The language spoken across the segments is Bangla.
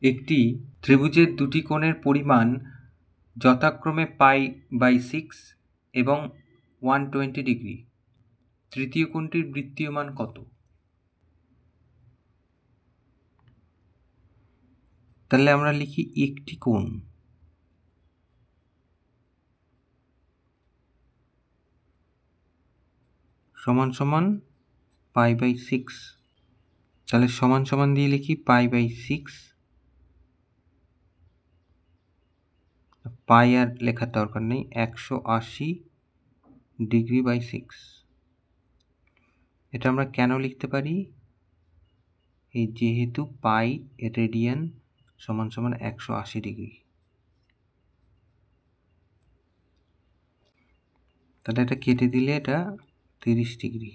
একটি ত্রিভুজের দুটি কোণের পরিমাণ যথাক্রমে π/6 এবং 120 ডিগ্রি। তৃতীয় কোণটির বৃত্তীয় মান কত? তাহলে আমরা লিখি একটি কোণ সমান সমান π/6। তাহলে সমান সমান দিয়ে লিখি π/6, পাই আর লেখার দরকার নেই, 180 ডিগ্রি বাই 6। এটা আমরা কেন লিখতে পারি? এই যেহেতু পাই রেডিয়ান সমান সমান 180 ডিগ্রি, তাহলে এটা কেটে দিলে এটা 30 ডিগ্রি,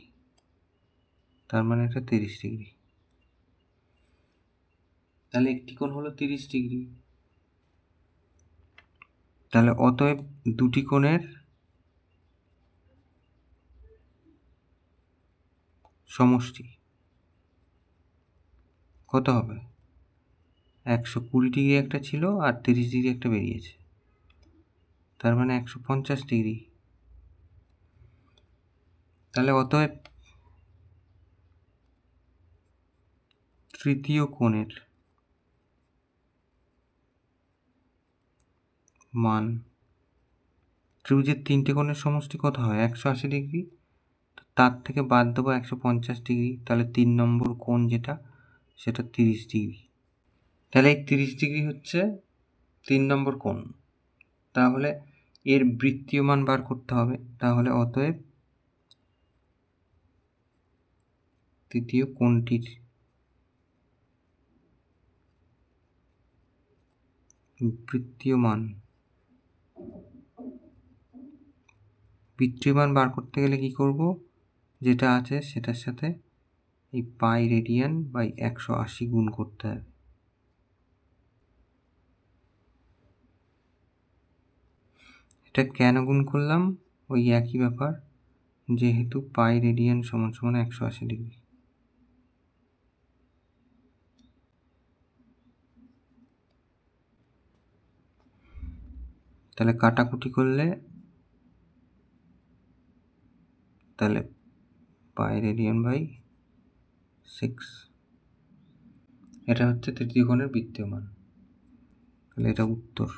তার মানে এটা 30 ডিগ্রি। তাহলে একটি কোণ হলো 30 ডিগ্রি। তাহলে অতএব দুটি কোণের সমষ্টি কত হবে? 120 ডিগ্রি একটা ছিল আর 30 ডিগ্রি একটা বেরিয়েছে, তার মানে 150 ডিগ্রি। তাহলে অতএব তৃতীয় কোণের মান, ত্রিভুজের তিনটে কোণের সমষ্টি কত হয়? 180 ডিগ্রি, তার থেকে বাদ দেবো 150 ডিগ্রি, তাহলে 3 নম্বর কোণ যেটা সেটা 30 ডিগ্রি। তাহলে এই 30 ডিগ্রি হচ্ছে 3 নম্বর কোণ। তাহলে এর বৃত্তীয় মান বার করতে হবে। তাহলে অতএব তৃতীয় কোণটির বৃত্তীয় মান বার করতে গেলে কি করব? যেটা আছে সেটার সাথে এই পাই রেডিয়ান বাই 180 গুণ করতে হবে। এটা কেন গুণ করলাম? ওই একই ব্যাপার, যেহেতু পাই রেডিয়ান সমান সমান 180 ডিগ্রি। তাহলে কাটাকুটি করলে তাহলে পাই রেডিয়ান বাই 6, এটা হচ্ছে তৃতীয় কোণের বৃত্তীয় মান। তাহলে এটা উত্তর।